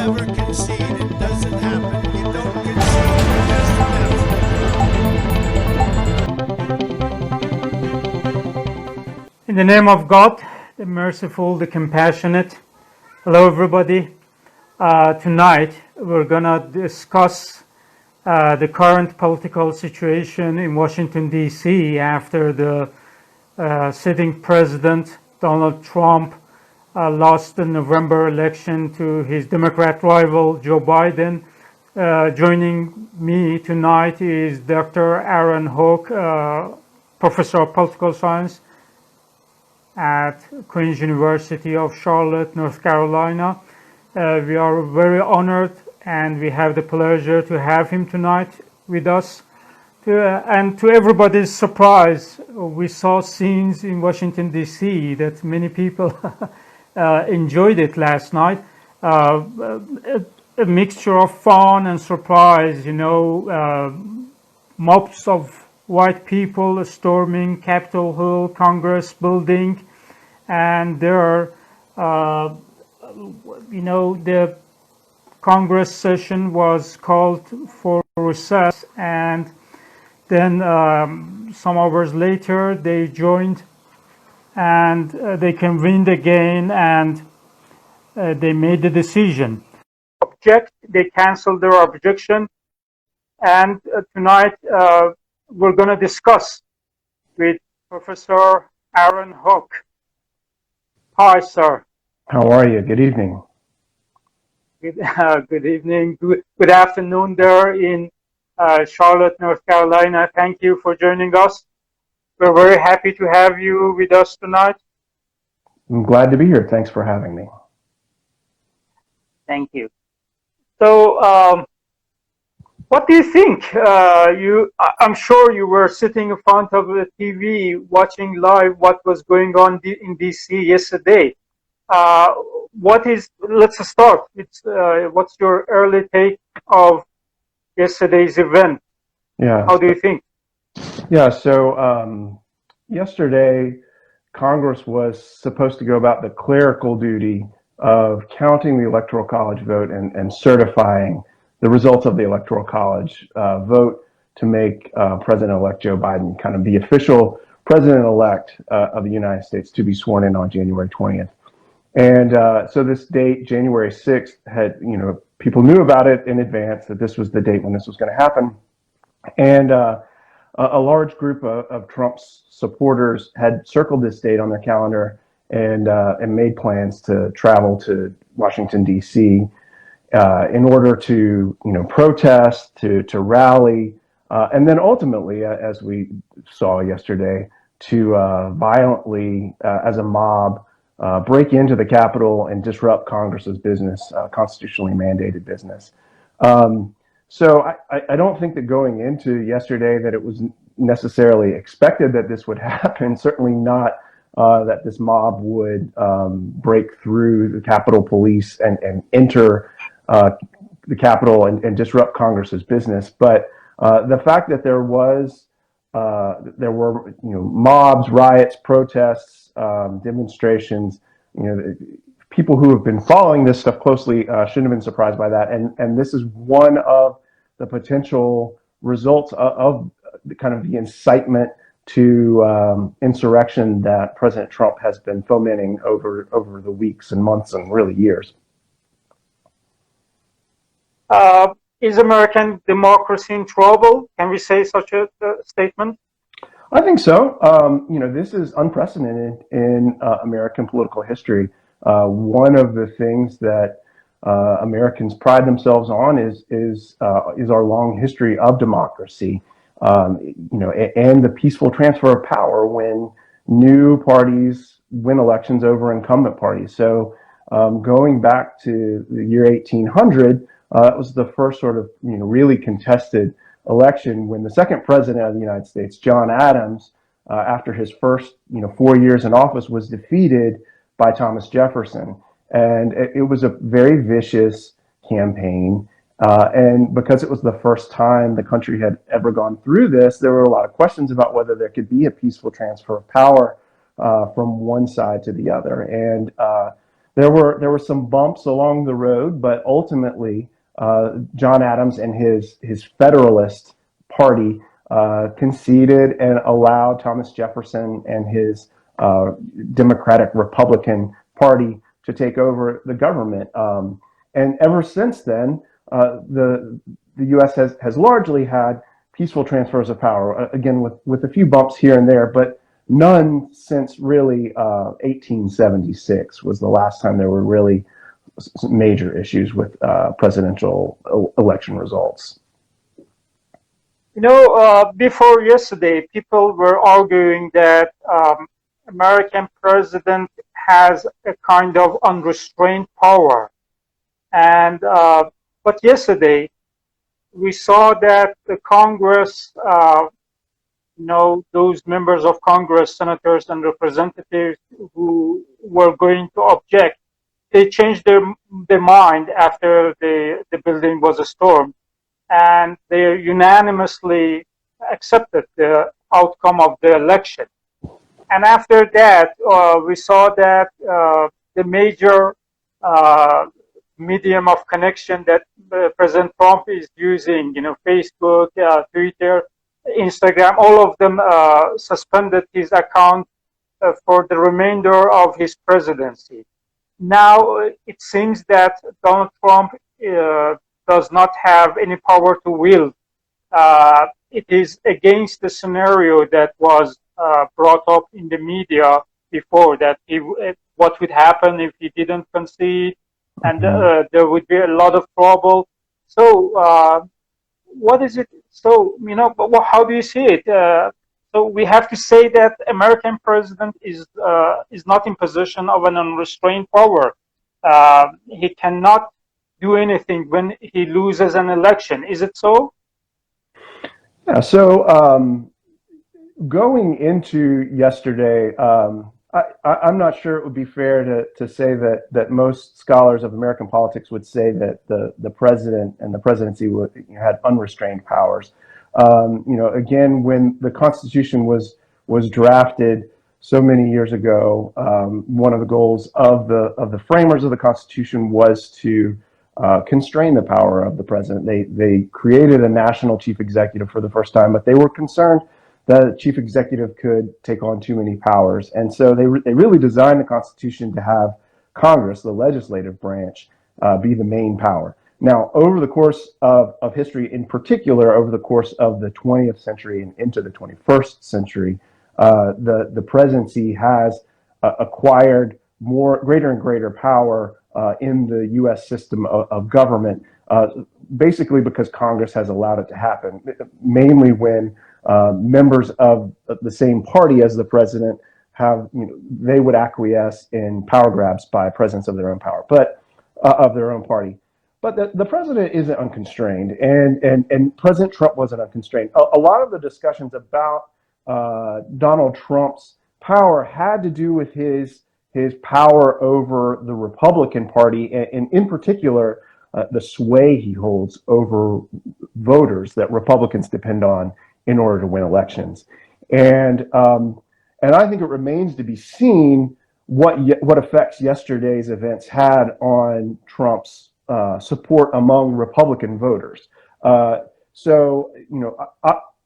never concede. It doesn't happen. You don't concede. In the name of God, the merciful, the compassionate. Hello, everybody. Tonight, we're going to discuss the current political situation in Washington, D.C. after the sitting president, Donald Trump, lost the November election to his Democrat rival, Joe Biden. Joining me tonight is Dr. Aaron Houck, professor of political science at Queen's University of Charlotte, North Carolina. We are very honored and we have the pleasure to have him tonight with us. And to everybody's surprise, we saw scenes in Washington, D.C. that many people enjoyed it last night. A mixture of fun and surprise, mobs of white people storming Capitol Hill, Congress building, and there, the Congress session was called for recess, and then some hours later they joined, and they convened again, and they made the decision. They canceled their objection, and tonight we're going to discuss with Professor Aaron Houck. Hi, sir. How are you? Good evening. Good evening. Good afternoon there in Charlotte, North Carolina. Thank you for joining us. We're very happy to have you with us tonight. I'm glad to be here. Thanks for having me. Thank you. So, what do you think? I'm sure you were sitting in front of the TV watching live what was going on in DC yesterday. Let's start. What's your early take of yesterday's event? Yeah. How do you think? Yeah, so yesterday, Congress was supposed to go about the clerical duty of counting the Electoral College vote and certifying the results of the Electoral College vote to make President-elect Joe Biden kind of the official President-elect of the United States to be sworn in on January 20th. And so this date, January 6th, had, people knew about it in advance that this was the date when this was going to happen. And a large group of Trump's supporters had circled this date on their calendar and made plans to travel to Washington, D.C., in order to, protest, to rally, and then ultimately, as we saw yesterday, to violently, as a mob, break into the Capitol and disrupt Congress's business, constitutionally mandated business. So I don't think that going into yesterday that it was necessarily expected that this would happen, certainly not that this mob would break through the Capitol Police and enter the Capitol and disrupt Congress's business. But the fact that there were mobs, riots, protests, demonstrations, people who have been following this stuff closely shouldn't have been surprised by that. And this is one of the potential results of the kind of the incitement to insurrection that President Trump has been fomenting over the weeks and months and really years. Is American democracy in trouble? Can we say such a statement? I think so. This is unprecedented in American political history. One of the things that Americans pride themselves on is our long history of democracy, and the peaceful transfer of power when new parties win elections over incumbent parties. So going back to the year 1800, it was the first sort of really contested election when the second president of the United States, John Adams, after his first 4 years in office, was defeated by Thomas Jefferson. And it was a very vicious campaign. And because it was the first time the country had ever gone through this, there were a lot of questions about whether there could be a peaceful transfer of power from one side to the other. And there were some bumps along the road, but ultimately, John Adams and his Federalist Party conceded and allowed Thomas Jefferson and his Democratic Republican Party to take over the government. And ever since then, the U.S. has largely had peaceful transfers of power, again, with a few bumps here and there, but none since really 1876 was the last time there were really major issues with presidential election results. Before yesterday, people were arguing that American president has a kind of unrestrained power. And but yesterday, we saw that the Congress, those members of Congress, senators and representatives who were going to object, they changed their mind after the building was stormed, and they unanimously accepted the outcome of the election. And after that, we saw that the major medium of connection that President Trump is using, Facebook, Twitter, Instagram, all of them suspended his account for the remainder of his presidency. Now it seems that Donald Trump does not have any power to wield. It is against the scenario that was brought up in the media before, that what would happen if he didn't concede, and there would be a lot of trouble. So what is it? So, how do you see it? So we have to say that American president is not in position of an unrestrained power. He cannot do anything when he loses an election. Is it so? Yeah. So going into yesterday, I'm not sure it would be fair to say that most scholars of American politics would say that the president and the presidency had unrestrained powers. Again, when the Constitution was drafted so many years ago, one of the goals of the framers of the Constitution was to constrain the power of the president. They created a national chief executive for the first time, but they were concerned the chief executive could take on too many powers. And so they really designed the Constitution to have Congress, the legislative branch, be the main power. Now, over the course of history, in particular, over the course of the 20th century and into the 21st century, the presidency has acquired greater and greater power in the U.S. system of government, basically because Congress has allowed it to happen, mainly when members of the same party as the president they would acquiesce in power grabs by presidents of their own power, but of their own party. But the president isn't unconstrained, and President Trump wasn't unconstrained. A lot of the discussions about Donald Trump's power had to do with his power over the Republican Party, and in particular, the sway he holds over voters that Republicans depend on in order to win elections. And I think it remains to be seen what effects yesterday's events had on Trump's support among Republican voters.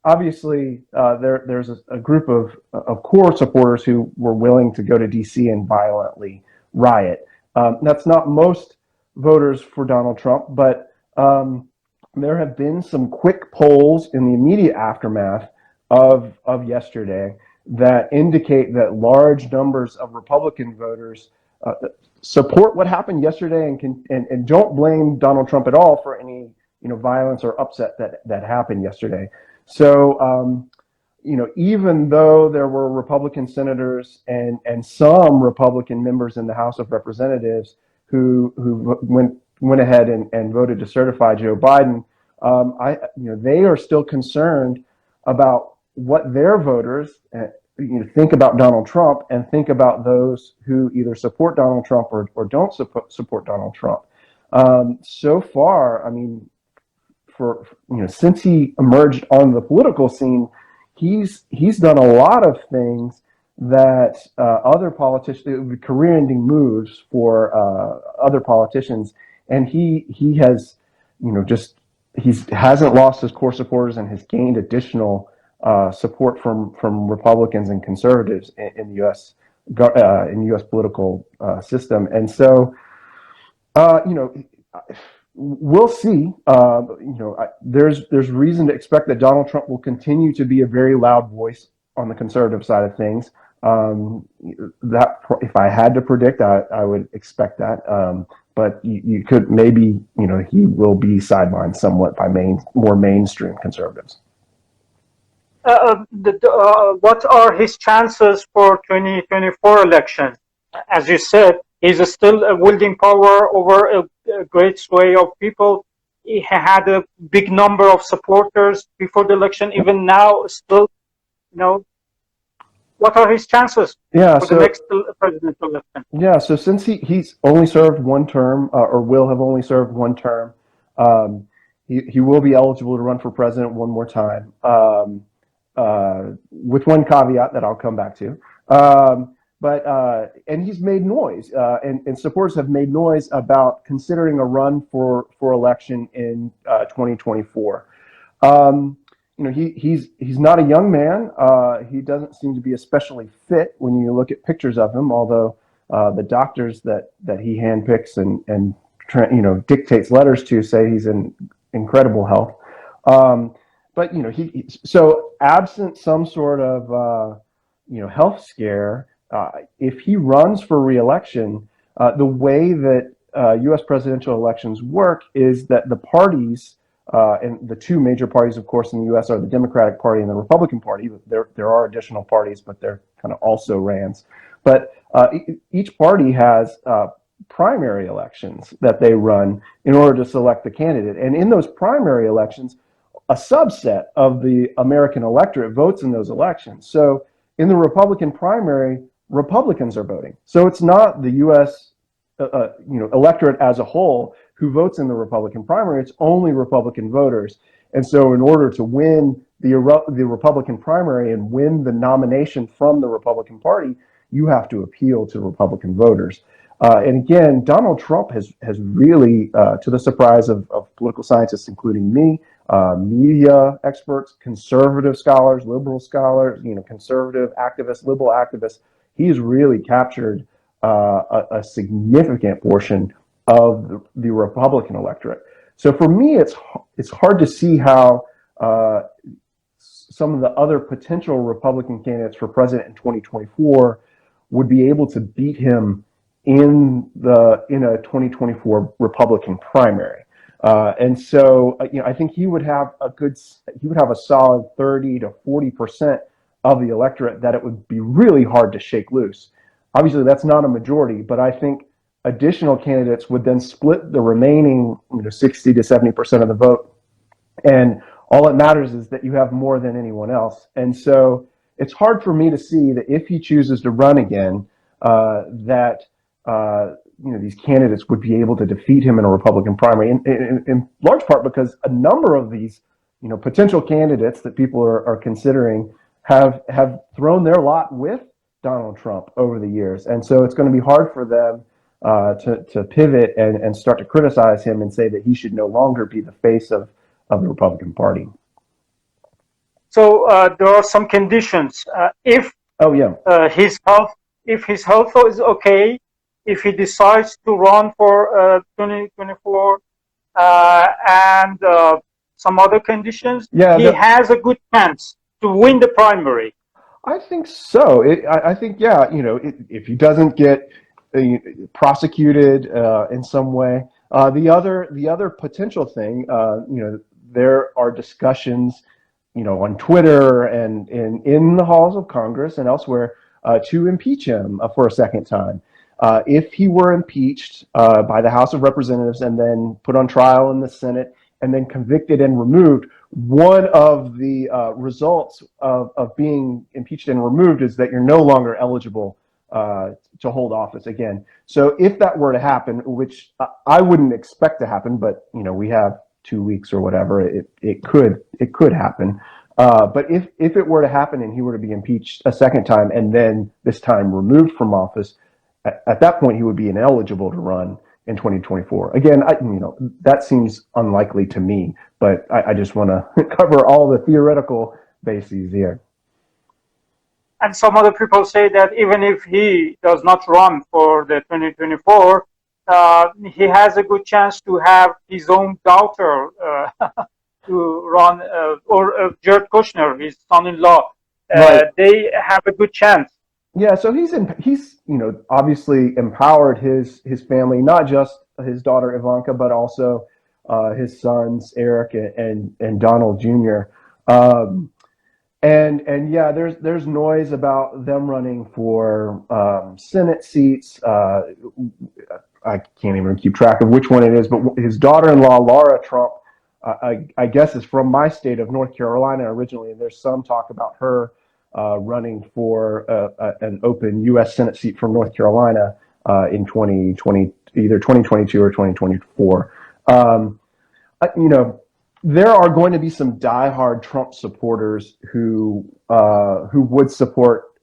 Obviously, there's a group of core supporters who were willing to go to D.C. and violently riot. That's not most voters for Donald Trump, but there have been some quick polls in the immediate aftermath of yesterday that indicate that large numbers of Republican voters support what happened yesterday and don't blame Donald Trump at all for any violence or upset that happened yesterday. So even though there were Republican senators and some Republican members in the House of Representatives who went ahead and voted to certify Joe Biden, they are still concerned about what their voters think about Donald Trump and think about those who either support Donald Trump or don't support Donald Trump. So far, I mean, since he emerged on the political scene, he's done a lot of things that other politicians, it would be career-ending moves for other politicians, and he has, just he hasn't lost his core supporters and has gained additional support from Republicans and conservatives in the U.S. Political system, and so we'll see. There's reason to expect that Donald Trump will continue to be a very loud voice on the conservative side of things. That if I had to predict, I would expect that. But you could maybe, he will be sidelined somewhat by more mainstream conservatives. What are his chances for 2024 elections? As you said, he's still wielding power over a great sway of people. He had a big number of supporters before the election. Even now, still, what are his chances for the next presidential election? Yeah, so since he's only served one term, or will have only served one term, he will be eligible to run for president one more time. With one caveat that I'll come back to. And he's made noise, and supporters have made noise about considering a run for election in 2024. He's not a young man. He doesn't seem to be especially fit when you look at pictures of him, although the doctors that he handpicks and dictates letters to say he's in incredible health. But so absent some sort of health scare, if he runs for re-election, the way that U.S. presidential elections work is that the parties, and the two major parties, of course, in the U.S. are the Democratic Party and the Republican Party. There are additional parties, but they're kind of also rans. But each party has primary elections that they run in order to select the candidate, and in those primary elections, a subset of the American electorate votes in those elections. So in the Republican primary, Republicans are voting. So it's not the U.S. Electorate as a whole who votes in the Republican primary. It's only Republican voters. And so in order to win the Republican primary and win the nomination from the Republican Party, you have to appeal to Republican voters. And again, Donald Trump has really, to the surprise of political scientists, including me, media experts, conservative scholars, liberal scholars, conservative activists, liberal activists, he's really captured a significant portion of the Republican electorate. So for me, it's hard to see how some of the other potential Republican candidates for president in 2024 would be able to beat him in a 2024 Republican primary. And so, I think he would have a solid 30 to 40% of the electorate that it would be really hard to shake loose. Obviously, that's not a majority, but I think additional candidates would then split the remaining 60 to 70% of the vote. And all that matters is that you have more than anyone else. And so it's hard for me to see that if he chooses to run again, these candidates would be able to defeat him in a Republican primary, in large part because a number of these, potential candidates that people are considering have thrown their lot with Donald Trump over the years, and so it's going to be hard for them to pivot and start to criticize him and say that he should no longer be the face of the Republican Party. So there are some conditions. If his health is okay, if he decides to run for 2024 and some other conditions, he has a good chance to win the primary. I think so. I think, if he doesn't get prosecuted in some way. The other potential thing, there are discussions, on Twitter and in the halls of Congress and elsewhere to impeach him for a second time. If he were impeached by the House of Representatives and then put on trial in the Senate and then convicted and removed, one of the results of being impeached and removed is that you're no longer eligible to hold office again. So if that were to happen, which I wouldn't expect to happen, but we have 2 weeks or whatever, it could happen. But if it were to happen and he were to be impeached a second time and then this time removed from office, at that point he would be ineligible to run in 2024. Again, that seems unlikely to me, but I just want to cover all the theoretical bases here. And some other people say that even if he does not run for the 2024, he has a good chance to have his own daughter to run, or Jared Kushner, his son-in-law. Right. They have a good chance. Yeah, so he's obviously empowered his family, not just his daughter Ivanka, but also his sons Eric and Donald Jr. And yeah, there's noise about them running for Senate seats. I can't even keep track of which one it is, but his daughter-in-law Laura Trump, I guess, is from my state of North Carolina originally, and there's some talk about her running for an open U.S. Senate seat from North Carolina in 2020, either 2022 or 2024. There are going to be some diehard Trump supporters who would support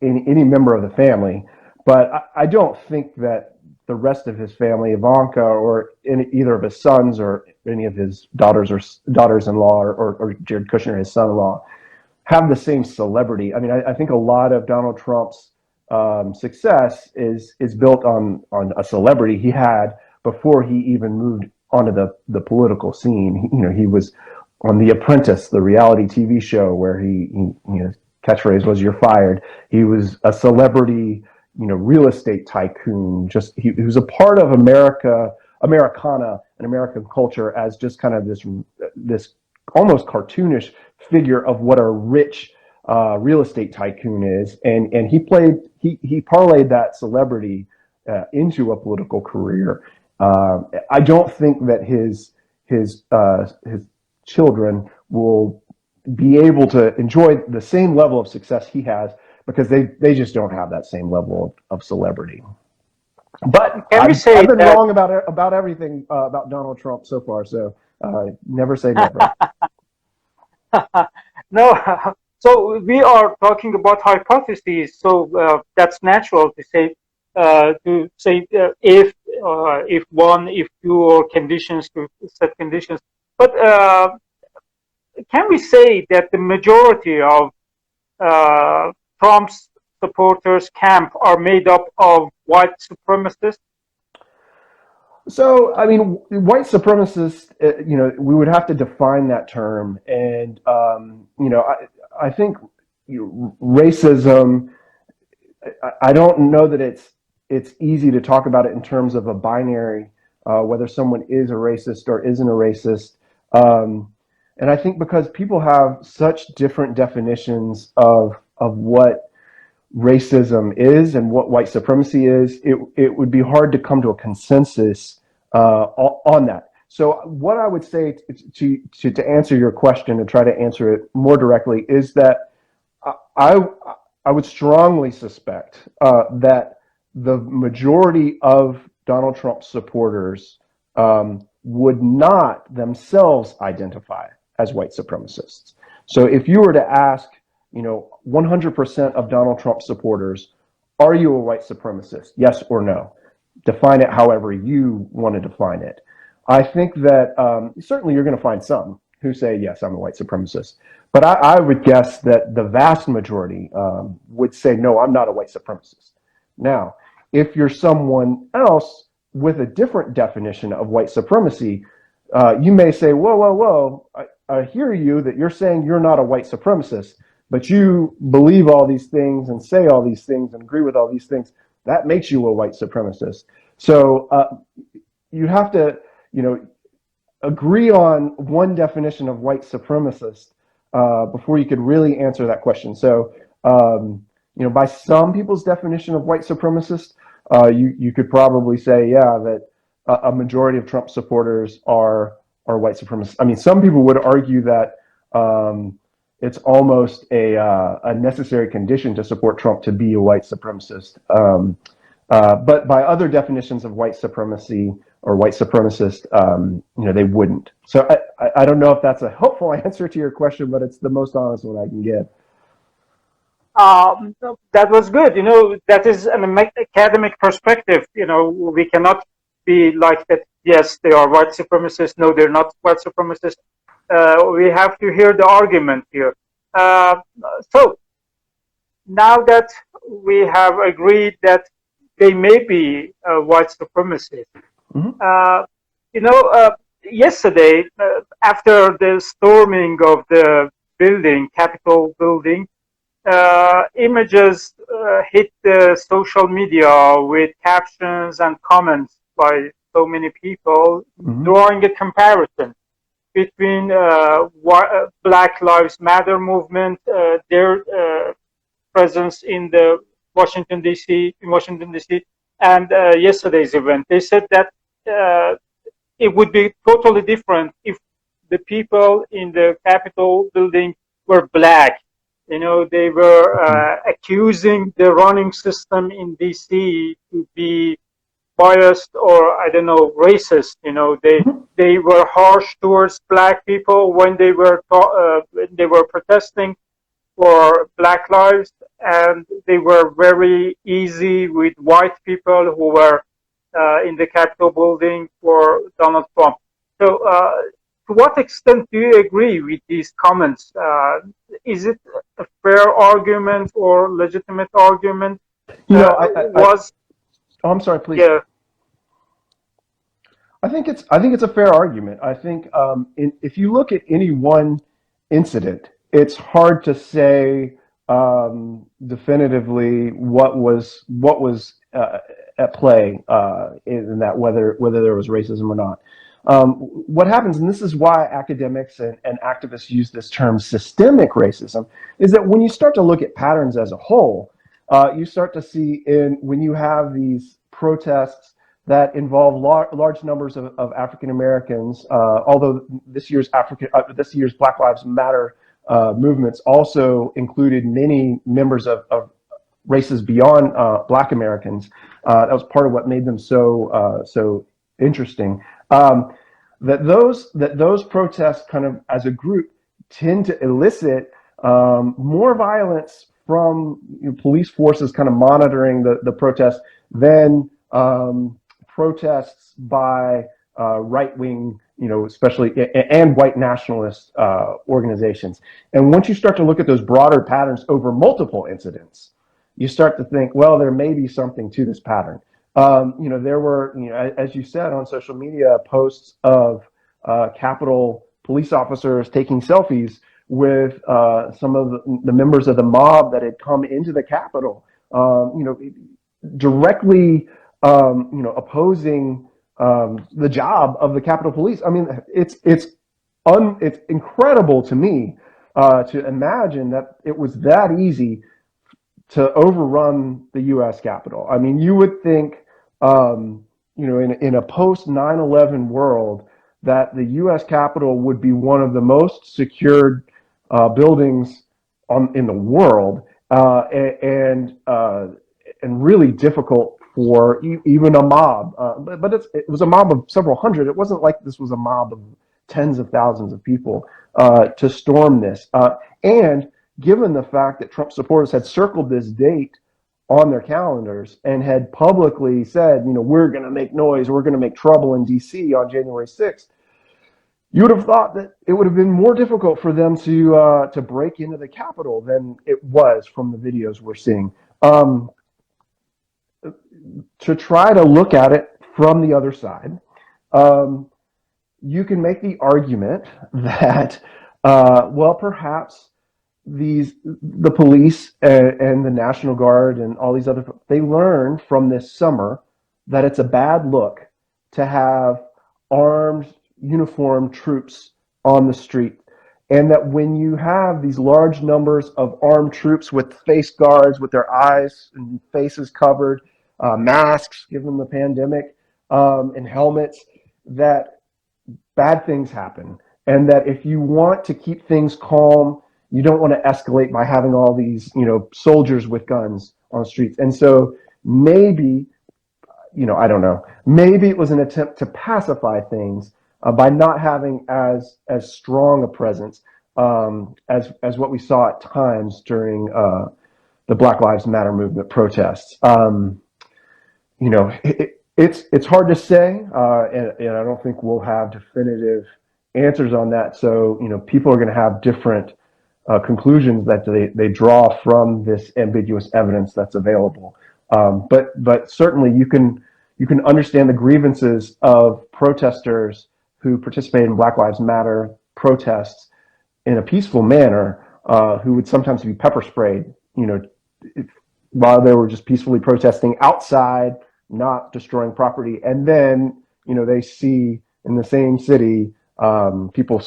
any member of the family, but I don't think that the rest of his family, Ivanka, or either of his sons, or any of his daughters-in-law, or Jared Kushner, his son-in-law, have the same celebrity. I mean, I think a lot of Donald Trump's success is built on a celebrity he had before he even moved onto the political scene. He was on The Apprentice, the reality TV show where he catchphrase was "You're fired." He was a celebrity, real estate tycoon. He was a part of Americana and American culture as just kind of this almost cartoonish figure of what a rich real estate tycoon is, and he parlayed that celebrity into a political career. I don't think that his children will be able to enjoy the same level of success he has, because they just don't have that same level of celebrity. But I've been wrong about everything about Donald Trump so far, so never say never. No, so we are talking about hypotheses, so that's natural to say if one, if two, or conditions, to set conditions. But can we say that the majority of Trump's supporters camp are made up of white supremacists? So, I mean, white supremacists, we would have to define that term. And, I think racism, I don't know that it's easy to talk about it in terms of a binary, whether someone is a racist or isn't a racist. And I think because people have such different definitions of what racism is and what white supremacy is, it would be hard to come to a consensus on that. So what I would say to answer your question and try to answer it more directly is that I would strongly suspect that the majority of Donald Trump supporters would not themselves identify as white supremacists. So if you were to ask 100% of Donald Trump supporters, are you a white supremacist? Yes or no. Define it however you want to define it. I think that certainly you're going to find some who say, yes, I'm a white supremacist. But I would guess that the vast majority would say, no, I'm not a white supremacist. Now, if you're someone else with a different definition of white supremacy, you may say, whoa, I hear you that you're saying you're not a white supremacist, but you believe all these things and say all these things and agree with all these things. That makes you a white supremacist. So you have to, agree on one definition of white supremacist before you could really answer that question. So, by some people's definition of white supremacist, you could probably say, yeah, that a majority of Trump supporters are white supremacists. I mean, some people would argue that it's almost a necessary condition to support Trump to be a white supremacist. But by other definitions of white supremacy, or white supremacist, they wouldn't. So I don't know if that's a helpful answer to your question, but it's the most honest one I can give. That was good. That is an academic perspective. We cannot be like that. Yes, they are white supremacists. No, they're not white supremacists. We have to hear the argument here. So now that we have agreed that they may be white supremacists, yesterday, after the storming of the Capitol building, images hit the social media with captions and comments by so many people drawing a comparison between Black Lives Matter movement, their presence in the Washington D.C. and yesterday's event. They said that it would be totally different if the people in the Capitol building were Black. They were accusing the running system in DC to be biased or, I don't know, racist. They were harsh towards Black people when they were protesting for Black lives, and they were very easy with white people who were in the Capitol building for Donald Trump. So, to what extent do you agree with these comments? Is it a fair argument or legitimate argument? I'm sorry, please. Yeah. I think it's a fair argument. I think if you look at any one incident, it's hard to say definitively what was at play in that, whether there was racism or not. What happens, and this is why academics and activists use this term systemic racism, is that when you start to look at patterns as a whole, you start to see when you have these protests that involve large numbers of African Americans, although this year's Black Lives Matter movements also included many members of races beyond Black Americans. That was part of what made them so interesting. That those protests kind of as a group tend to elicit more violence from police forces kind of monitoring the protests than protests by right-wing, especially and white nationalist organizations. And once you start to look at those broader patterns over multiple incidents, you start to think, well, there may be something to this pattern. There were, as you said, on social media, posts of Capitol police officers taking selfies with some of the members of the mob that had come into the Capitol, directly, opposing the job of the Capitol Police. I mean, it's incredible to me to imagine that it was that easy to overrun the U.S. Capitol. I mean, you would think, in a post 9/11 world, that the U.S. Capitol would be one of the most secured buildings in the world, and really difficult for even a mob. But it was a mob of several hundred. It wasn't like this was a mob of tens of thousands of people to storm this. And given the fact that Trump supporters had circled this date on their calendars and had publicly said, we're going to make noise, we're going to make trouble in D.C. on January 6th, you would have thought that it would have been more difficult for them to break into the Capitol than it was from the videos we're seeing. To try to look at it from the other side, you can make the argument that, perhaps the police and the National Guard and all these other, they learned from this summer that it's a bad look to have armed, uniformed troops on the street. And that when you have these large numbers of armed troops with face guards, with their eyes and faces covered, masks given the pandemic, and helmets, that bad things happen. And that if you want to keep things calm, you don't want to escalate by having all these, soldiers with guns on the streets. And so maybe, I don't know. Maybe it was an attempt to pacify things by not having as strong a presence as what we saw at times during the Black Lives Matter movement protests. It's hard to say, and I don't think we'll have definitive answers on that. So people are going to have different conclusions that they draw from this ambiguous evidence that's available. But certainly you can understand the grievances of protesters who participate in Black Lives Matter protests in a peaceful manner, who would sometimes be pepper sprayed, while they were just peacefully protesting outside, not destroying property. And then, they see in the same city people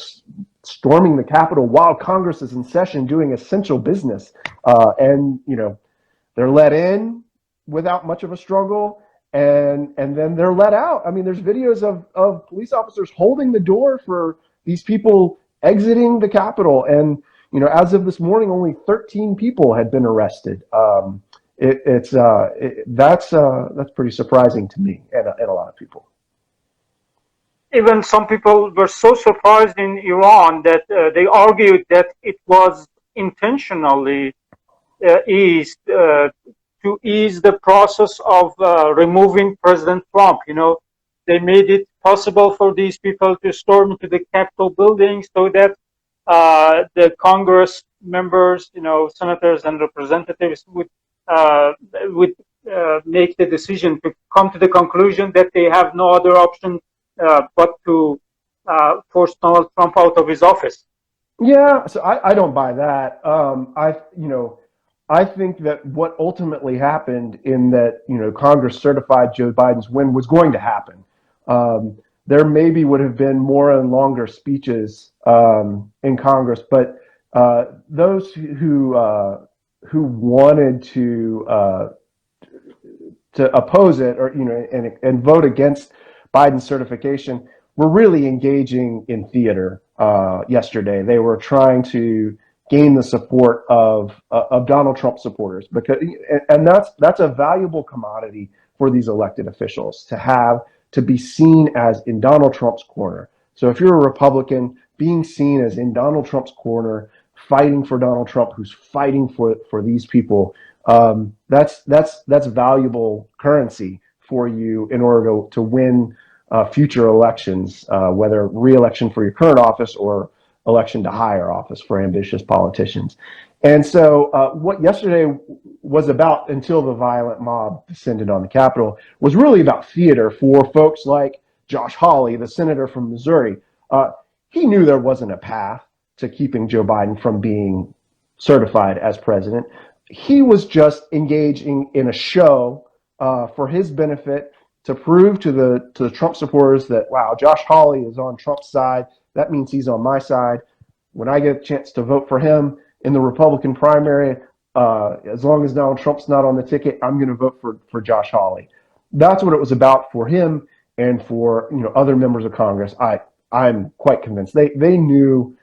storming the Capitol while Congress is in session doing essential business. And, they're let in without much of a struggle. And then they're let out. I mean, there's videos of police officers holding the door for these people exiting the Capitol. And, as of this morning, only 13 people had been arrested. That's pretty surprising to me and a lot of people. Even some people were so surprised in Iran that they argued that it was intentionally eased to ease the process of removing President Trump. They made it possible for these people to storm into the Capitol building so that the Congress members, senators and representatives would make the decision to come to the conclusion that they have no other option but to force Donald Trump out of his office. Yeah, so I don't buy that. I think that what ultimately happened in that, Congress certified Joe Biden's win was going to happen. There maybe would have been more and longer speeches in Congress, but those who wanted to oppose it or and vote against Biden's certification were really engaging in theater yesterday. They were trying to gain the support of Donald Trump supporters, and that's a valuable commodity for these elected officials to be seen as in Donald Trump's corner. So if you're a Republican, being seen as in Donald Trump's corner, fighting for Donald Trump, who's fighting for these people, that's valuable currency for you in order to win future elections, whether re-election for your current office or election to higher office for ambitious politicians. And so what yesterday was about, until the violent mob descended on the Capitol, was really about theater for folks like Josh Hawley, the senator from Missouri. He knew there wasn't a path to keeping Joe Biden from being certified as president. He was just engaging in a show for his benefit to prove to the Trump supporters that, wow, Josh Hawley is on Trump's side. That means he's on my side. When I get a chance to vote for him in the Republican primary, as long as Donald Trump's not on the ticket, I'm going to vote for Josh Hawley. That's what it was about for him and for other members of Congress. I'm quite convinced they knew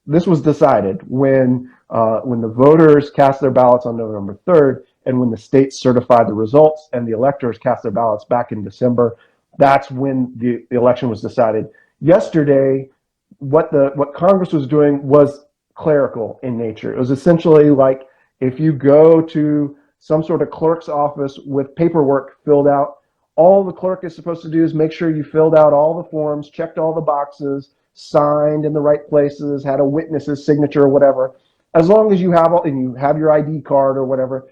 this was decided when the voters cast their ballots on November 3rd, and when the states certified the results and the electors cast their ballots back in December. That's when the election was decided. Yesterday, what Congress was doing was clerical in nature. It was essentially like if you go to some sort of clerk's office with paperwork filled out, all the clerk is supposed to do is make sure you filled out all the forms, checked all the boxes, signed in the right places, had a witness's signature or whatever. As long as you have and you have your ID card or whatever,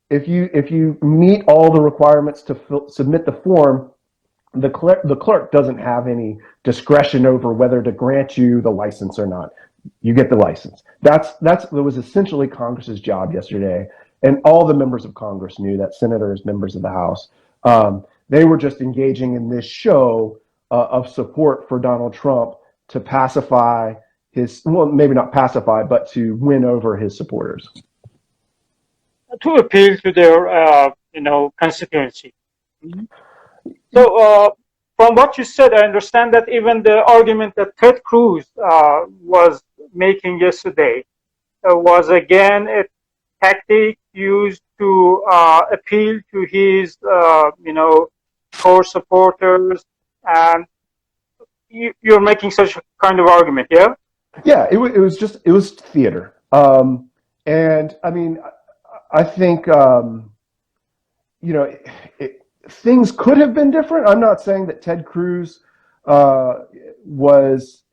if you meet all the requirements to submit the form, the clerk doesn't have any discretion over whether to grant you the license or not. You get the license. That was essentially Congress's job yesterday, and all the members of Congress knew that. Senators, members of the House, they were just engaging in this show of support for Donald Trump to pacify maybe not pacify, but to win over his supporters. To appeal to their, constituency. Mm-hmm. So, from what you said, I understand that even the argument that Ted Cruz was making yesterday was again a tactic used to appeal to his, core supporters, and you're making such a kind of argument, yeah? Yeah, it was theater. And I mean, I think you know, things could have been different. I'm not saying that Ted Cruz was,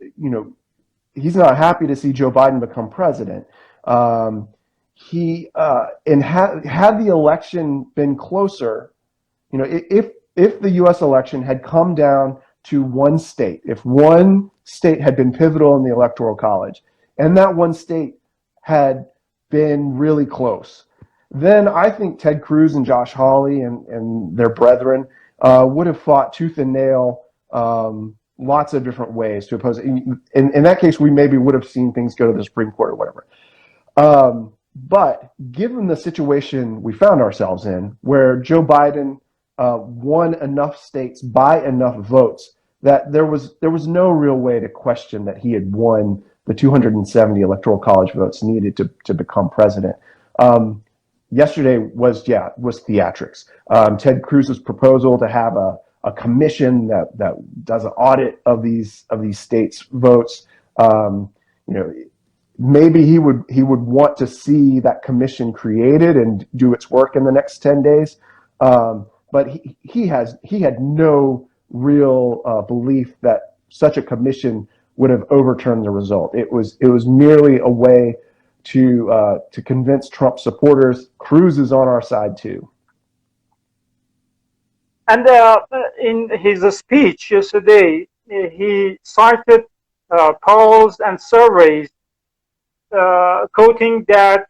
he's not happy to see Joe Biden become president. He and had the election been closer, if the U.S. election had come down to one state, if one state had been pivotal in the Electoral College, and that one state had been really close, then I think Ted Cruz and Josh Hawley and their brethren would have fought tooth and nail lots of different ways to oppose it. In that case, we maybe would have seen things go to the Supreme Court or whatever. But given the situation we found ourselves in, where Joe Biden won enough states by enough votes that there was no real way to question that he had won the 270 electoral college votes needed to become president. Yesterday was theatrics. Ted Cruz's proposal to have a commission that does an audit of these states' votes. Maybe he would want to see that commission created and do its work in the next 10 days. But he had no real belief that such a commission would have overturned the result. It was merely a way to convince Trump supporters Cruz is on our side too. And in his speech yesterday, he cited polls and surveys quoting that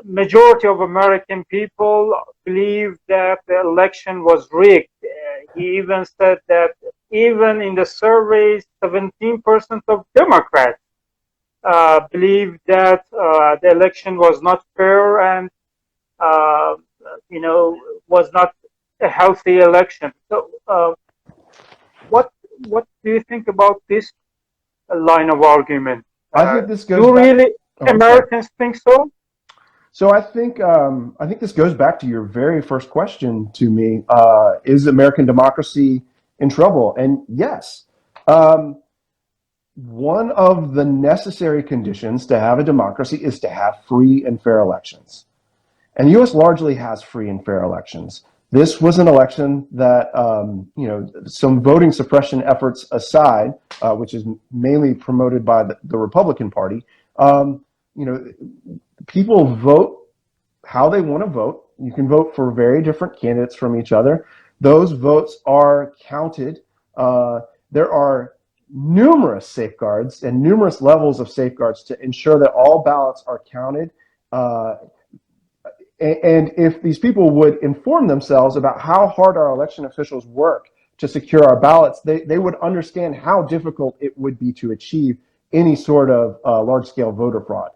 majority of American people believe that the election was rigged. He even said that even in the surveys, 17% of Democrats believe that the election was not fair and was not a healthy election. So, what do you think about this line of argument? I think this goes. Do really Americans think so? So I think this goes back to your very first question to me. Is American democracy in trouble? And yes, one of the necessary conditions to have a democracy is to have free and fair elections. And the U.S. largely has free and fair elections. This was an election that, some voting suppression efforts aside, which is mainly promoted by the Republican Party, people vote how they want to vote. You can vote for very different candidates from each other. Those votes are counted. There are numerous safeguards and numerous levels of safeguards to ensure that all ballots are counted. And if these people would inform themselves about how hard our election officials work to secure our ballots, they would understand how difficult it would be to achieve any sort of large-scale voter fraud.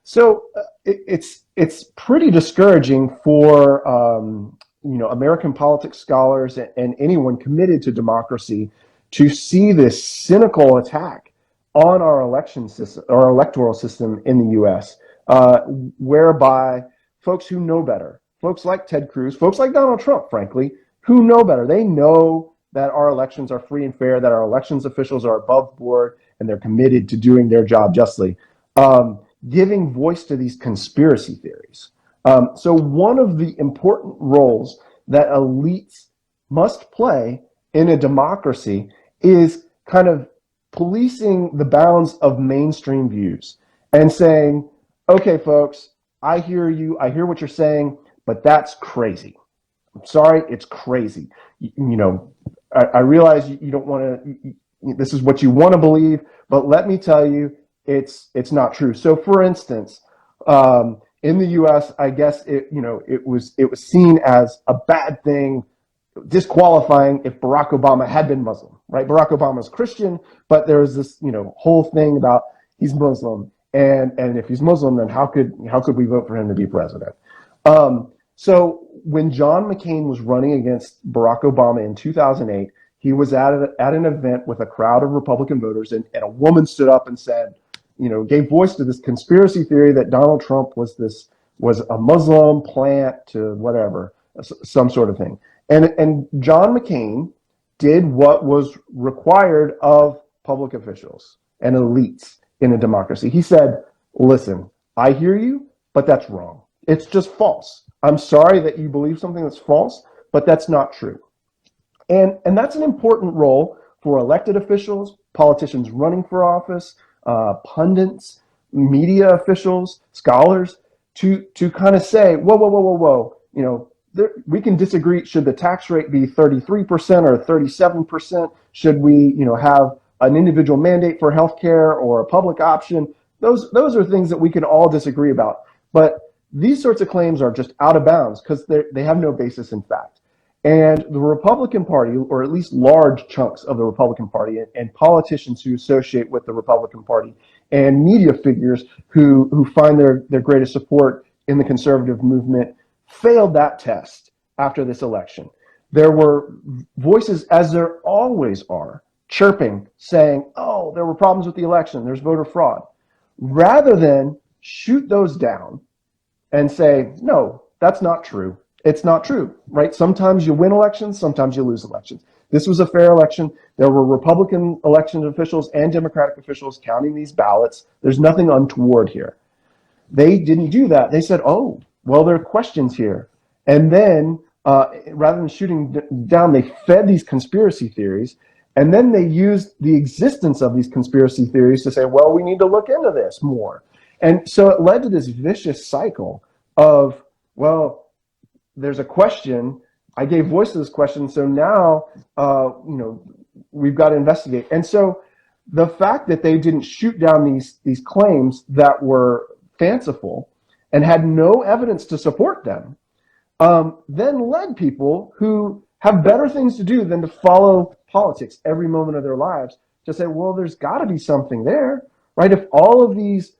So it's pretty discouraging for American politics scholars and anyone committed to democracy to see this cynical attack on our election system, our electoral system in the U.S., whereby folks who know better, folks like Ted Cruz, folks like Donald Trump, frankly, who know better. They know that our elections are free and fair, that our elections officials are above board, and they're committed to doing their job justly, giving voice to these conspiracy theories. So one of the important roles that elites must play in a democracy is kind of policing the bounds of mainstream views and saying, okay, folks, I hear you. I hear what you're saying, but that's crazy. I'm sorry, it's crazy. I realize you don't want to. This is what you want to believe, but let me tell you, it's not true. So, for instance, in the U.S., I guess it was seen as a bad thing, disqualifying if Barack Obama had been Muslim, right? Barack Obama's Christian, but there was this whole thing about he's Muslim. And if he's Muslim, then how could we vote for him to be president? So when John McCain was running against Barack Obama in 2008, he was at an event with a crowd of Republican voters, and a woman stood up and said, gave voice to this conspiracy theory that Donald Trump was a Muslim plant to whatever, some sort of thing. And John McCain did what was required of public officials and elites in a democracy. He said, listen, I hear you, but that's wrong. It's just false. I'm sorry that you believe something that's false, but that's not true. And that's an important role for elected officials, politicians running for office, pundits, media officials, scholars, to kind of say, whoa, we can disagree. Should the tax rate be 33% or 37%? Should we, have an individual mandate for healthcare or a public option? Those are things that we can all disagree about. But these sorts of claims are just out of bounds because they have no basis in fact. And the Republican Party, or at least large chunks of the Republican Party, and politicians who associate with the Republican Party, and media figures who find their greatest support in the conservative movement, failed that test after this election. There were voices, as there always are, chirping, saying, oh, there were problems with the election, there's voter fraud, rather than shoot those down and say, no, that's not true. It's not true, right? Sometimes you win elections, sometimes you lose elections. This was a fair election. There were Republican election officials and Democratic officials counting these ballots. There's nothing untoward here. They didn't do that. They said, oh, well, there are questions here. And then rather than shooting down, they fed these conspiracy theories. And then they used the existence of these conspiracy theories to say, well, we need to look into this more. And so it led to this vicious cycle of, well, there's a question. I gave voice to this question. So now, we've got to investigate. And so the fact that they didn't shoot down these claims that were fanciful and had no evidence to support them, then led people who have better things to do than to follow politics every moment of their lives to say, well, there's got to be something there, right? If all of these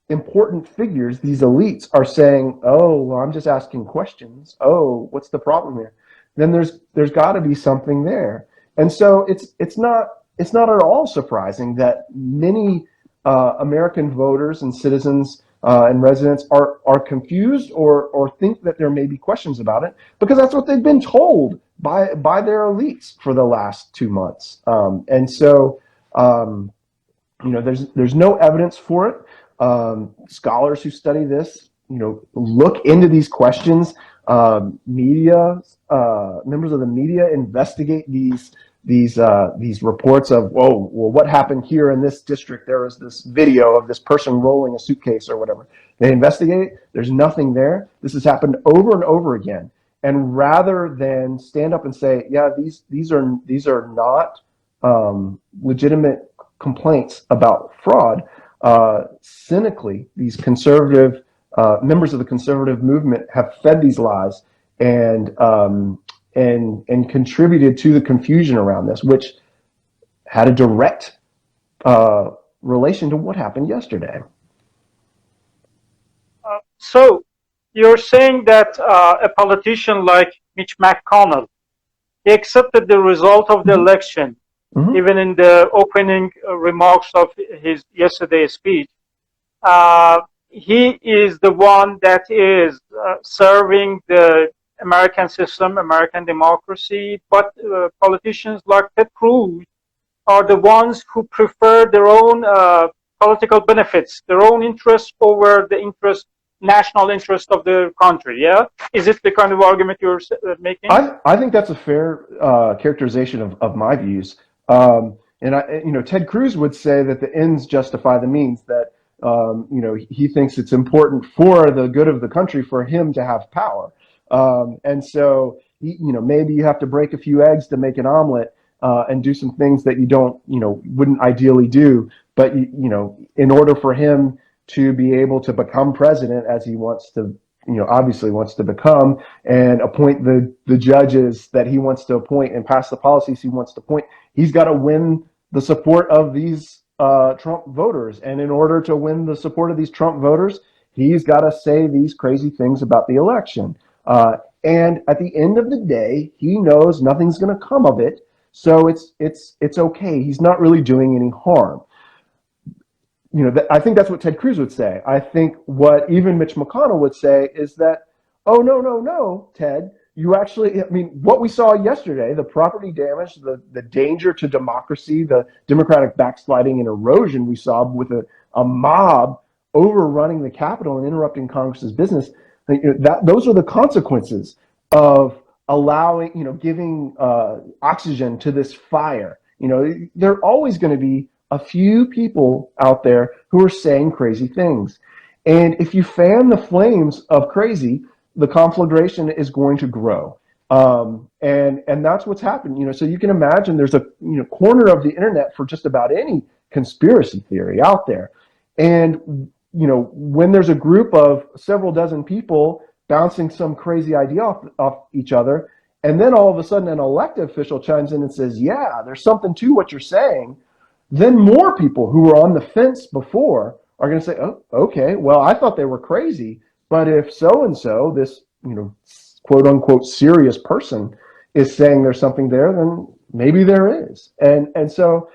important figures, these elites, are saying, oh, well, I'm just asking questions. Oh, what's the problem here? Then there's got to be something there. And so it's not at all surprising that many American voters and citizens and residents are confused or think that there may be questions about it, because that's what they've been told by their elites for the last 2 months. And so there's no evidence for it. Scholars who study this, look into these questions. Media, members of the media investigate these reports of, whoa, well, what happened here in this district? There was this video of this person rolling a suitcase or whatever. They investigate it. There's nothing there. This has happened over and over again. And rather than stand up and say, yeah, these are not legitimate complaints about fraud, cynically, these conservative members of the conservative movement have fed these lies and contributed to the confusion around this, which had a direct relation to what happened yesterday. So you're saying that a politician like Mitch McConnell, he accepted the result of the election, even in the opening remarks of his yesterday's speech. He is the one that is serving the American system, American democracy, but politicians like Ted Cruz are the ones who prefer their own political benefits, their own interests over the national interest of the country. Yeah, is it the kind of argument you're making? I think that's a fair characterization of my views. Ted Cruz would say that the ends justify the means. That he thinks it's important for the good of the country for him to have power. And so, maybe you have to break a few eggs to make an omelet and do some things that you wouldn't ideally do. But, in order for him to be able to become president, as he wants to, obviously wants to become, and appoint the judges that he wants to appoint and pass the policies he wants to appoint, he's got to win the support of these Trump voters. And in order to win the support of these Trump voters, he's got to say these crazy things about the election. And at the end of the day, he knows nothing's going to come of it. So it's okay. He's not really doing any harm. I think that's what Ted Cruz would say. I think what even Mitch McConnell would say is that, oh, no, Ted, you actually, I mean, what we saw yesterday, the property damage, the danger to democracy, the democratic backsliding and erosion we saw with a mob overrunning the Capitol and interrupting Congress's business, those are the consequences of allowing, giving oxygen to this fire. There are always going to be a few people out there who are saying crazy things. And if you fan the flames of crazy, the conflagration is going to grow. And that's what's happened. So you can imagine there's a corner of the internet for just about any conspiracy theory out there. And when there's a group of several dozen people bouncing some crazy idea off each other, and then all of a sudden an elected official chimes in and says, yeah, there's something to what you're saying, then more people who were on the fence before are going to say, oh, okay, well, I thought they were crazy, but if so-and-so, this, quote unquote serious person is saying there's something there, then maybe there is. And so,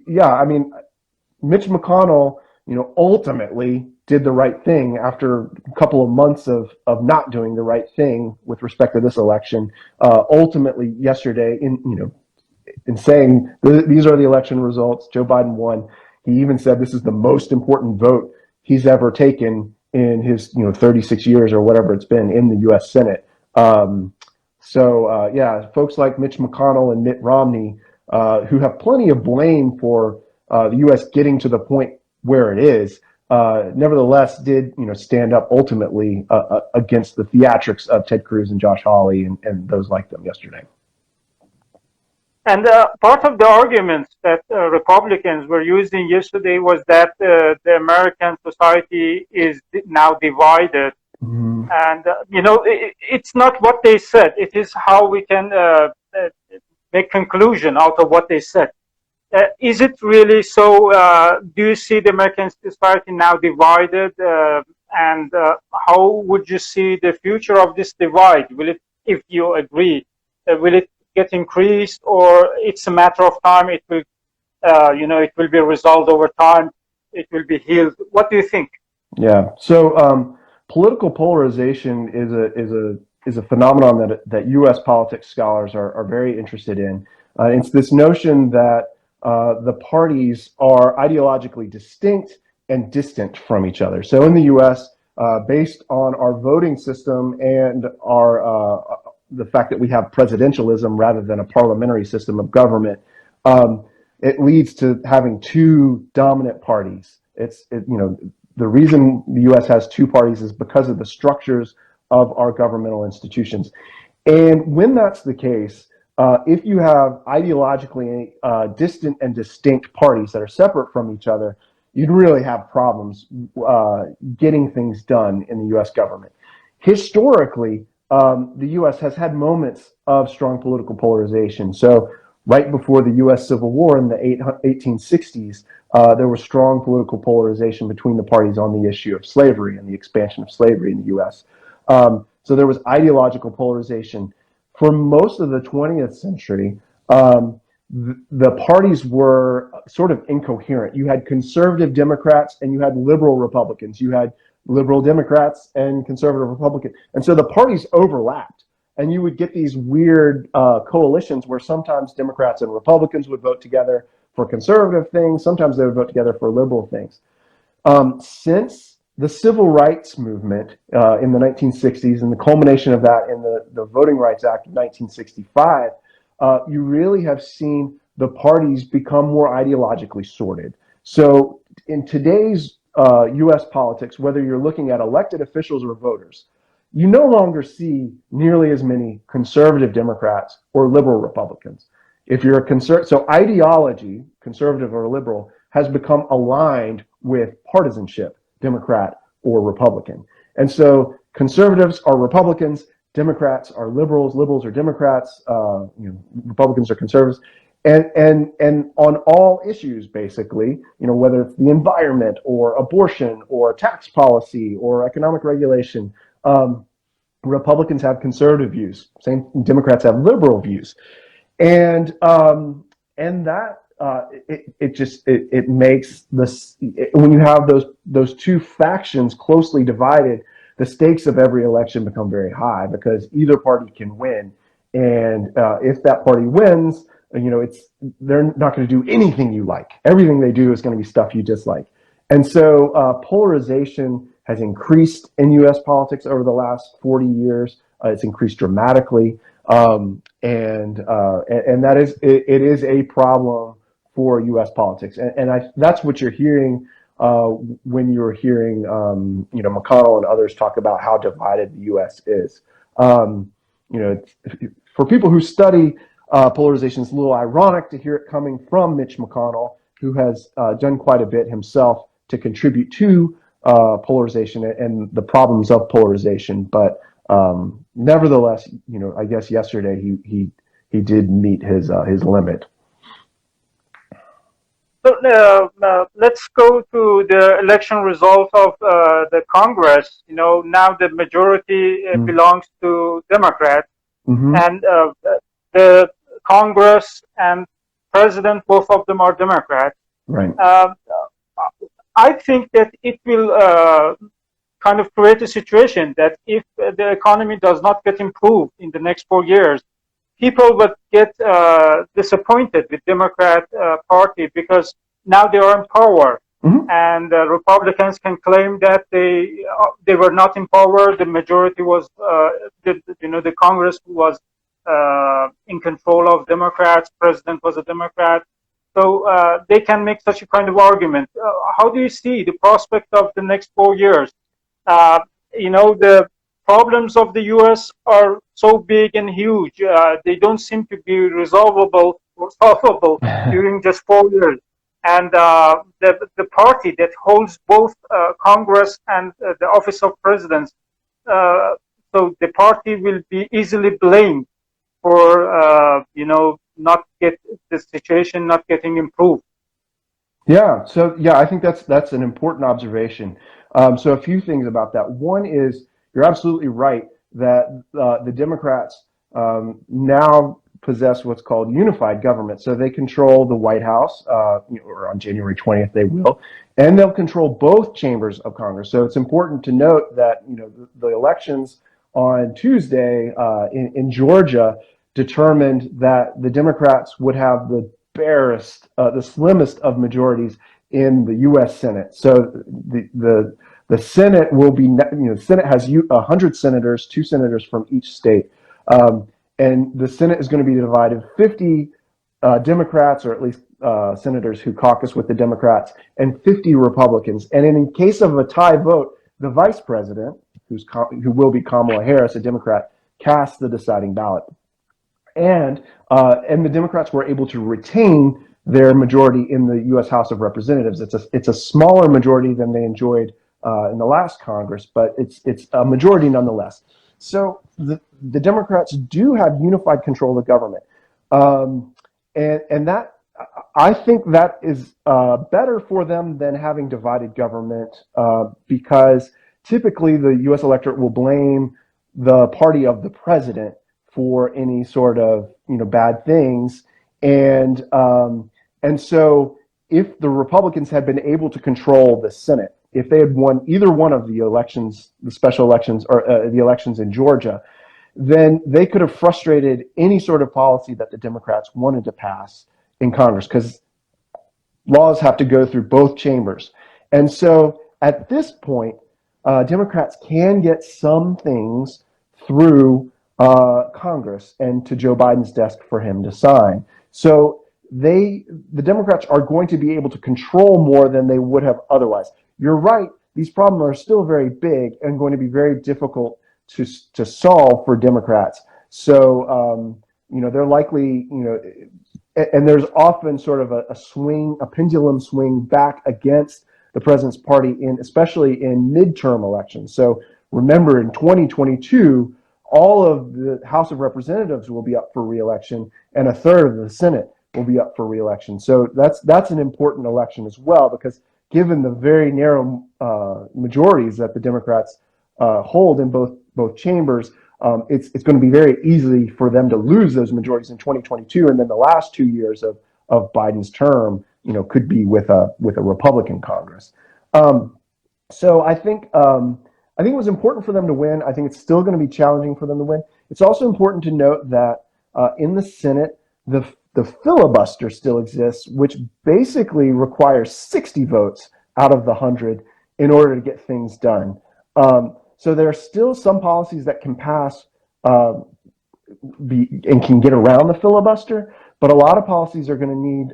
yeah, I mean, Mitch McConnell, ultimately did the right thing after a couple of months of not doing the right thing with respect to this election. Ultimately, yesterday, in saying these are the election results, Joe Biden won. He even said this is the most important vote he's ever taken in his 36 years or whatever it's been in the U.S. Senate. Yeah, folks like Mitch McConnell and Mitt Romney, who have plenty of blame for the U.S. getting to the point where it is, nevertheless did stand up ultimately against the theatrics of Ted Cruz and Josh Hawley and those like them yesterday. And part of the arguments that Republicans were using yesterday was that the American society is now divided. Mm-hmm. And, it's not what they said. It is how we can make conclusion out of what they said. Is it really so? Do you see the American society now divided? And how would you see the future of this divide? Will it, if you agree, will it get increased, or it's a matter of time? It will, it will be resolved over time. It will be healed. What do you think? Yeah. So political polarization is a phenomenon that U.S. politics scholars are very interested in. It's this notion that the parties are ideologically distinct and distant from each other. So in the U.S., based on our voting system and the fact that we have presidentialism rather than a parliamentary system of government, it leads to having two dominant parties. The reason the U.S. has two parties is because of the structures of our governmental institutions. And when that's the case, if you have ideologically distant and distinct parties that are separate from each other, you'd really have problems getting things done in the U.S. government. Historically, the U.S. has had moments of strong political polarization. So right before the U.S. Civil War in the 1860s, there was strong political polarization between the parties on the issue of slavery and the expansion of slavery in the U.S. So there was ideological polarization. For most of the 20th century, the parties were sort of incoherent. You had conservative Democrats and you had liberal Republicans. You had liberal Democrats and conservative Republicans. And so the parties overlapped. And you would get these weird coalitions where sometimes Democrats and Republicans would vote together for conservative things. Sometimes they would vote together for liberal things. Since the Civil Rights Movement in the 1960s and the culmination of that in the Voting Rights Act of 1965, you really have seen the parties become more ideologically sorted. So in today's U.S. politics, whether you're looking at elected officials or voters, you no longer see nearly as many conservative Democrats or liberal Republicans. If you're so ideology, conservative or liberal, has become aligned with partisanship, Democrat or Republican. And so conservatives are Republicans, Democrats are liberals, liberals are Democrats, Republicans are conservatives. And on all issues, basically, whether it's the environment or abortion or tax policy or economic regulation, Republicans have conservative views. Same, Democrats have liberal views, and that it makes this, when you have those two factions closely divided, the stakes of every election become very high because either party can win. And if that party wins, they're not going to do anything you like. Everything they do is going to be stuff you dislike. And so polarization has increased in U.S. politics over the last 40 years. It's increased dramatically, and that is a problem for U.S. politics. And that's what you're hearing when you're hearing McConnell and others talk about how divided the U.S. is. For people who study polarization, it's a little ironic to hear it coming from Mitch McConnell, who has done quite a bit himself to contribute to polarization and the problems of polarization. But nevertheless, I guess yesterday he did meet his limit. So let's go to the election result of the Congress. Now the majority belongs to Democrats, and the Congress and President, both of them are Democrats. Right. I think that it will kind of create a situation that if the economy does not get improved in the next 4 years, people would get disappointed with Democrat Party because now they are in power, and Republicans can claim that they were not in power. The majority was, the Congress was in control of Democrats. President was a Democrat, so they can make such a kind of argument. How do you see the prospect of the next 4 years? The problems of the U.S. are so big and huge. They don't seem to be resolvable or solvable during just 4 years. And the party that holds both Congress and the office of presidents, so the party will be easily blamed for not get the situation not getting improved. Yeah. So I think that's an important observation. So a few things about that. One is you're absolutely right that the Democrats now possess what's called unified government. So they control the White House, or on January 20th they will, and they'll control both chambers of Congress. So it's important to note that the elections on Tuesday in Georgia determined that the Democrats would have the barest, the slimmest of majorities in the U.S. Senate. So the Senate will be, the Senate has 100 senators, 2 senators from each state. And the Senate is going to be divided 50 Democrats, or at least senators who caucus with the Democrats, and 50 Republicans. And in case of a tie vote, the vice president, who will be Kamala Harris, a Democrat, casts the deciding ballot. And the Democrats were able to retain their majority in the U.S. House of Representatives. It's a smaller majority than they enjoyed in the last Congress, but it's a majority nonetheless. So the Democrats do have unified control of the government, and that I think that is better for them than having divided government, because typically the U.S. electorate will blame the party of the president for any sort of bad things, and so if the Republicans had been able to control the Senate, if they had won either one of the elections, the special elections, or the elections in Georgia, then they could have frustrated any sort of policy that the Democrats wanted to pass in Congress, because laws have to go through both chambers. And so at this point, Democrats can get some things through Congress and to Joe Biden's desk for him to sign. So the Democrats are going to be able to control more than they would have otherwise. You're right, these problems are still very big and going to be very difficult to solve for Democrats. So they're likely, and there's often sort of a pendulum swing back against the president's party, especially in midterm elections. So remember, in 2022, all of the House of Representatives will be up for re-election, and a third of the Senate will be up for re-election. So that's an important election as well, because given the very narrow majorities that the Democrats hold in both chambers, it's going to be very easy for them to lose those majorities in 2022, and then the last 2 years of Biden's term, could be with a Republican Congress. So I think I think it was important for them to win. I think it's still going to be challenging for them to win. It's also important to note that in the Senate, the filibuster still exists, which basically requires 60 votes out of the 100 in order to get things done. So there are still some policies that can pass and can get around the filibuster, but a lot of policies are going to need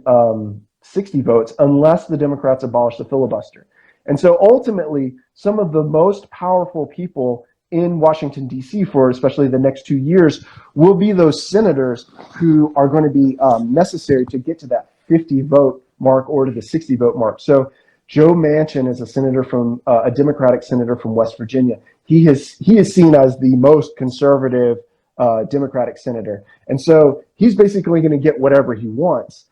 60 votes unless the Democrats abolish the filibuster. And so ultimately, some of the most powerful people in Washington, D.C. for especially the next 2 years will be those senators who are going to be necessary to get to that 50 vote mark or to the 60 vote mark. So Joe Manchin is a senator from a Democratic senator from West Virginia. He is seen as the most conservative Democratic senator. And so he's basically going to get whatever he wants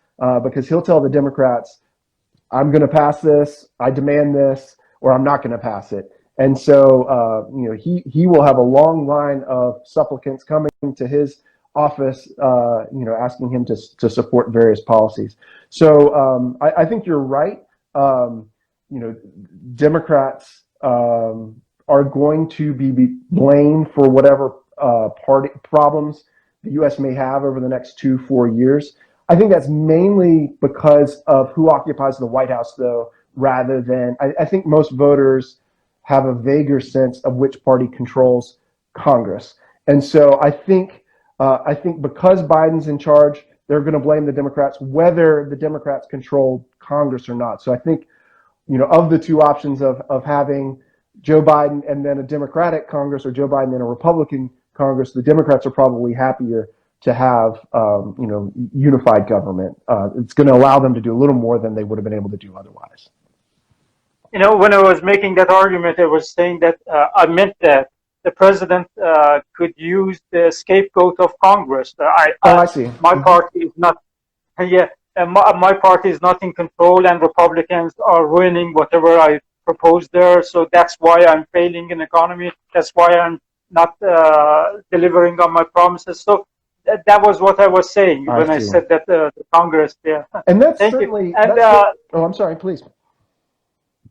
because he'll tell the Democrats, I'm going to pass this, I demand this, or I'm not going to pass it. And so, he will have a long line of supplicants coming to his office, asking him to support various policies. So I think you're right. Democrats are going to be blamed for whatever party problems the U.S. may have over the next 2-4 years. I think that's mainly because of who occupies the White House, though, rather than I think most voters have a vaguer sense of which party controls Congress. And so I think because Biden's in charge, they're going to blame the Democrats, whether the Democrats control Congress or not. So I think, of the two options of having Joe Biden and then a Democratic Congress or Joe Biden and a Republican Congress, the Democrats are probably happier to have, unified government. It's going to allow them to do a little more than they would have been able to do otherwise. When I was making that argument, I was saying that I meant that the president could use the scapegoat of Congress. I see. My party is not, my party is not in control, and Republicans are ruining whatever I propose there. So that's why I'm failing in economy. That's why I'm not delivering on my promises. So that was what I was saying when I said that the Congress. Yeah. And that's Thank certainly. you. And I'm sorry. Please.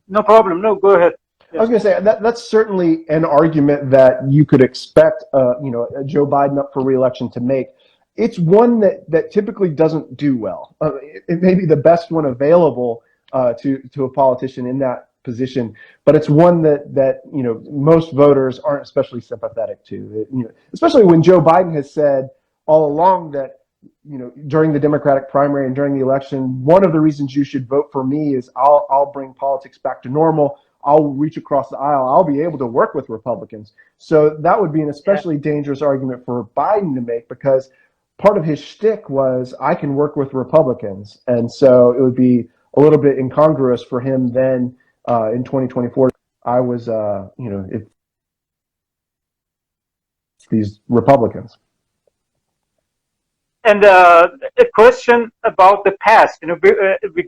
No problem. No, go ahead. I was going to say that's certainly an argument that you could expect, Joe Biden up for re-election to make. It's one that typically doesn't do well. It may be the best one available to a politician in that position, but it's one that most voters aren't especially sympathetic to. Especially when Joe Biden has said all along that during the Democratic primary and during the election, one of the reasons you should vote for me is I'll bring politics back to normal. I'll reach across the aisle. I'll be able to work with Republicans. So that would be an especially dangerous argument for Biden to make because part of his shtick was I can work with Republicans. And so it would be a little bit incongruous for him then in 2024. I was, it's these Republicans. And a question about the past. We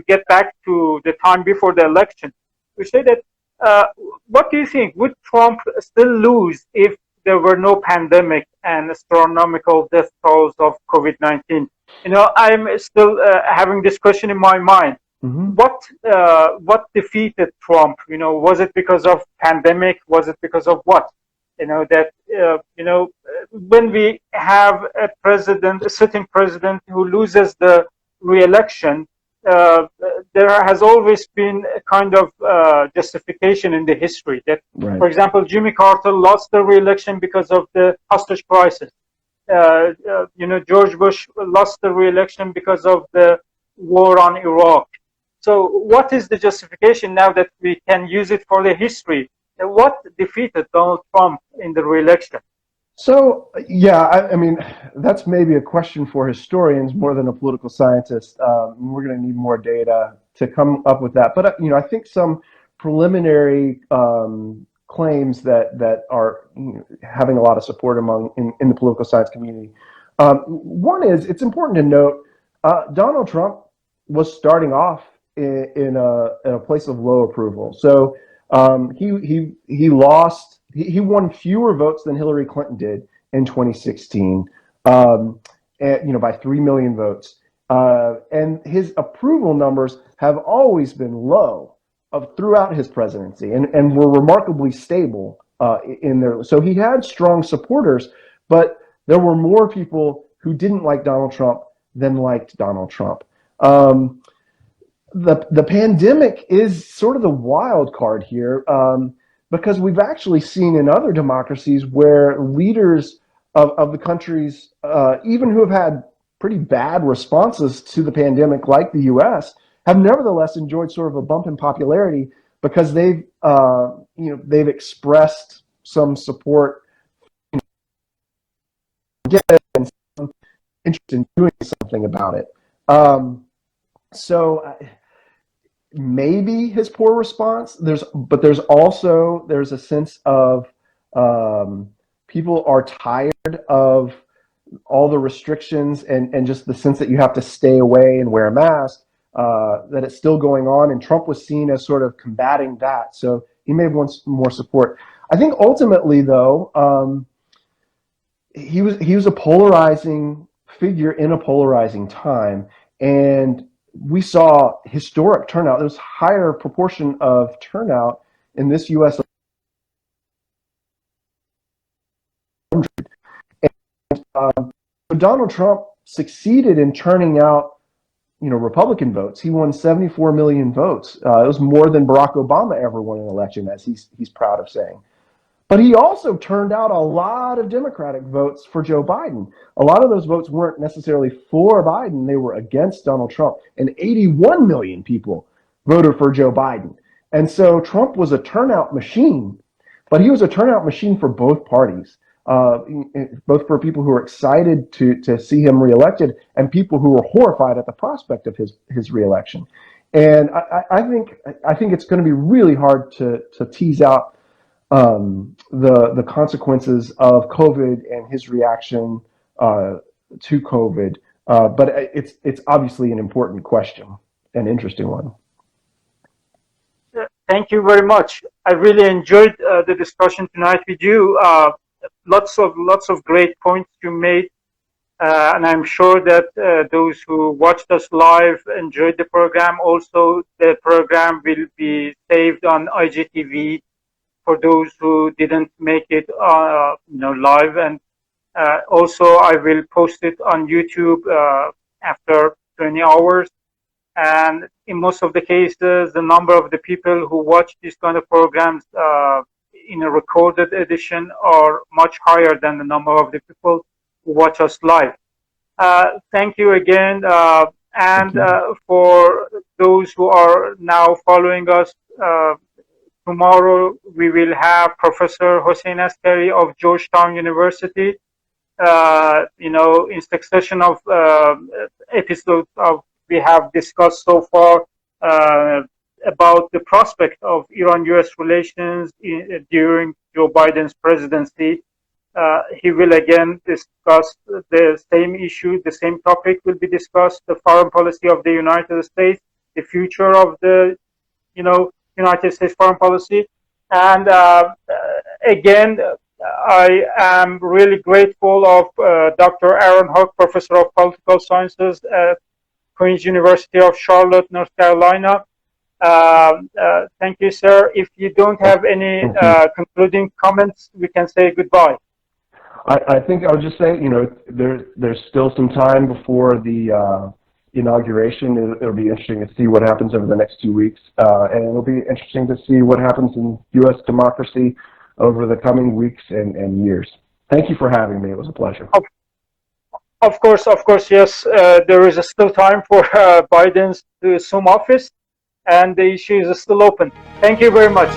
get back to the time before the election. We say that, what do you think? Would Trump still lose if there were no pandemic and astronomical death tolls of COVID-19? I'm still having this question in my mind. Mm-hmm. What defeated Trump? Was it because of pandemic? Was it because of what? When we have a sitting president who loses the re-election, there has always been a kind of justification in the history that, right. For example, Jimmy Carter lost the re-election because of the hostage crisis. George Bush lost the re-election because of the war on Iraq. So what is the justification now that we can use it for the history? What defeated Donald Trump in the re-election? So, I mean, that's maybe a question for historians more than a political scientist. We're going to need more data to come up with that. But, I think some preliminary claims that are having a lot of support in the political science community. One is, it's important to note, Donald Trump was starting off in a place of low approval. So he lost. He won fewer votes than Hillary Clinton did in 2016, by 3 million votes. And his approval numbers have always been low. throughout his presidency, and were remarkably stable in there. So he had strong supporters, but there were more people who didn't like Donald Trump than liked Donald Trump. The pandemic is sort of the wild card here, because we've actually seen in other democracies where leaders of the countries, even who have had pretty bad responses to the pandemic, like the U.S., have nevertheless enjoyed sort of a bump in popularity because they've expressed some support and some interest in doing something about it. So maybe his poor response. There's a sense of people are tired of all the restrictions and just the sense that you have to stay away and wear a mask. That it's still going on, and Trump was seen as sort of combating that. So he may have won more support. I think ultimately, though, he was a polarizing figure in a polarizing time, and we saw historic turnout. There was higher proportion of turnout in this U.S. And Donald Trump succeeded in turning out, Republican votes. He won 74 million votes. It was more than Barack Obama ever won an election, as he's proud of saying. But he also turned out a lot of Democratic votes for Joe Biden. A lot of those votes weren't necessarily for Biden. They were against Donald Trump. And 81 million people voted for Joe Biden. And so Trump was a turnout machine, but he was a turnout machine for both parties, both for people who were excited to see him reelected and people who were horrified at the prospect of his reelection. And I think it's going to be really hard to tease out the consequences of COVID and his reaction to COVID, but it's obviously an important question, an interesting one. Thank you very much. I really enjoyed the discussion tonight with you. Lots of great points you made, and I'm sure that those who watched us live enjoyed the program. Also, the program will be saved on IGTV for those who didn't make it live, and also I will post it on YouTube after 20 hours. And in most of the cases, the number of the people who watch these kind of programs in a recorded edition are much higher than the number of the people who watch us live. Thank you again. For those who are now following us, tomorrow we will have Professor Hossein Askari of Georgetown University. In succession of episodes we have discussed so far about the prospect of Iran-US relations during Joe Biden's presidency. He will again discuss the same issue, the same topic will be discussed, the foreign policy of the United States, the future of the, United States foreign policy. And again, I am really grateful of Dr. Aaron Houck, Professor of Political Sciences at Queen's University of Charlotte, North Carolina. Thank you, sir. If you don't have any concluding comments, we can say goodbye. I think I'll just say, there's still some time before the inauguration. It'll be interesting to see what happens over the next 2 weeks, and it'll be interesting to see what happens in U.S. democracy over the coming weeks and years. Thank you for having me. It was a pleasure. Of course, yes. There is still time for Biden to assume office, and the issue is still open. Thank you very much.